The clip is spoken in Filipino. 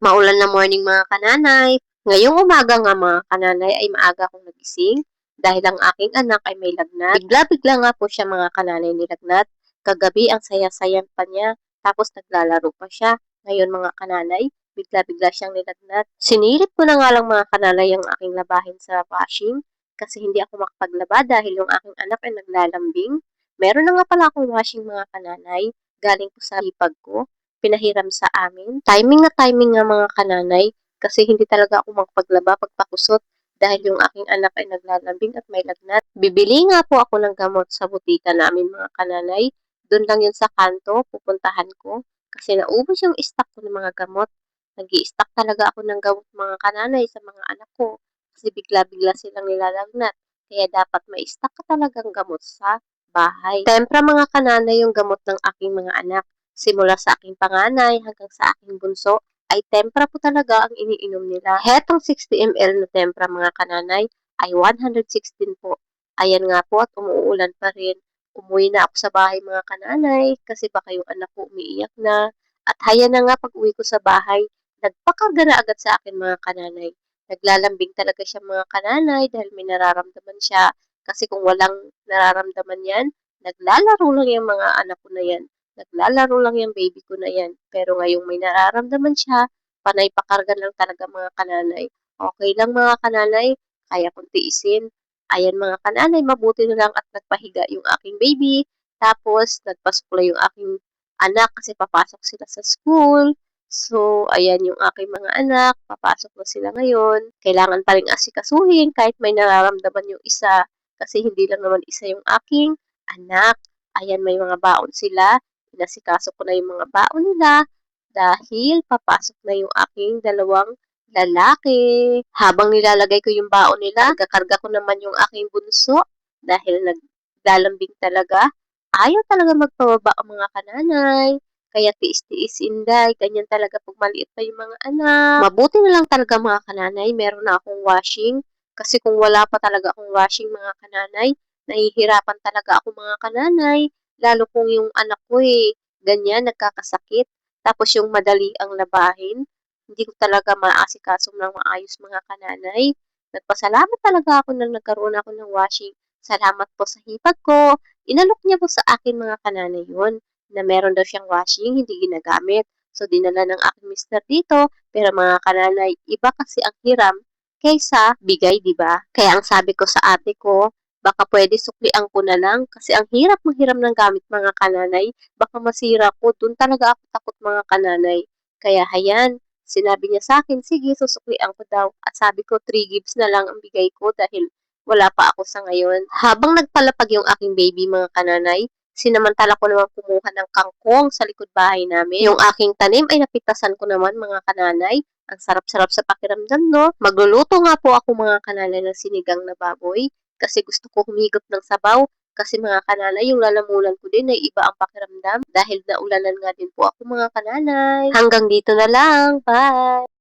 Maulan na morning mga kananay. Ngayong umaga nga mga kananay ay maaga akong nagising dahil ang aking anak ay may lagnat. Bigla-bigla nga po siya mga kananay nilagnat. Kagabi ang saya-saya pa niya tapos naglalaro pa siya. Ngayon mga kananay, bigla-bigla siyang nilagnat. Sinilip ko na nga lang mga kananay ang aking labahin sa washing kasi hindi ako makapaglaba dahil yung aking anak ay naglalambing. Meron na nga pala akong washing mga kananay galing po sa hipag ko pinahiram sa amin. Timing na timing nga mga kananay kasi hindi talaga ako magpaglaba pagpakusot dahil yung aking anak ay naglalambing at may lagnat. Bibili nga po ako ng gamot sa butika namin mga kananay. Doon lang yun sa kanto, pupuntahan ko kasi naubos yung stock ko ng mga gamot. Nag-i-stock talaga ako ng gamot mga kananay sa mga anak ko kasi bigla-bigla silang nilalagnat. Kaya dapat may stock ka talagang gamot sa bahay. Tempra mga kananay yung gamot ng aking mga anak. Simula sa aking panganay hanggang sa aking bunso, ay tempra po talaga ang iniinom nila. Hetong 60 ml na tempra mga kananay ay 116 po. Ayan nga po at umuulan pa rin. Umuwi na ako sa bahay mga kananay kasi baka yung anak ko umiiyak na. At haya na nga pag uwi ko sa bahay, nagpakarga na agad sa akin mga kananay. Naglalambing talaga siya mga kananay dahil may nararamdaman siya. Kasi kung walang nararamdaman yan, naglalaro lang yung mga anak ko na yan. Naglalaro lang yung baby ko na yan. Pero ngayong may nararamdaman siya, panay pakarga lang talaga mga kananay. Okay lang mga kananay, kaya kong tiisin. Ayan mga kananay, mabuti na lang at nagpahiga yung aking baby. Tapos, nagpasok na yung aking anak kasi papasok sila sa school. So, ayan yung aking mga anak, papasok na sila ngayon. Kailangan pa rin asikasuhin kahit may nararamdaman yung isa. Kasi hindi lang naman isa yung aking anak. Ayan, may mga baon sila. Inasikaso ko na yung mga baon nila dahil papasok na yung aking dalawang lalaki. Habang nilalagay ko yung baon nila, nagkakarga ko naman yung aking bunso dahil naglalambing talaga. Ayaw talaga magpababa ang mga kananay. Kaya tiis-tiis inday. Ganyan talaga pag maliit pa yung mga anak. Mabuti na lang talaga mga kananay. Meron na akong washing. Kasi kung wala pa talaga akong washing mga kananay, nahihirapan talaga ako mga kananay. Lalo kung yung anak ko ganyan, nagkakasakit. Tapos yung madali ang labahin. Hindi ko talaga maasikaso ng maayos mga kananay. Nagpasalamat talaga ako nang nagkaroon ako ng washing. Salamat po sa hipag ko. Inalok niya po sa akin mga kananay yun na meron daw siyang washing, hindi ginagamit. So, dinala ng aking mister dito. Pero mga kananay, iba kasi ang hiram kaysa bigay, di ba? Kaya ang sabi ko sa ate ko, baka pwede suklian ko na lang kasi ang hirap manghiram ng gamit mga kananay. Baka masira ko. Doon talaga ako takot mga kananay. Kaya hayan, sinabi niya sa akin, sige, susuklian ko daw. At sabi ko, 3 gigs na lang ang bigay ko dahil wala pa ako sa ngayon. Habang nagpalapag yung aking baby mga kananay, sinamantala ko naman kumuha ng kangkong sa likod bahay namin. Yung aking tanim ay napitasan ko naman mga kananay. Ang sarap-sarap sa pakiramdam, no? Magluluto nga po ako mga kananay ng sinigang na baboy kasi gusto ko humigop ng sabaw. Kasi mga kananay, yung lalamunan ko din ay iba ang pakiramdam dahil naulanan nga din po ako mga kananay. Hanggang dito na lang. Bye!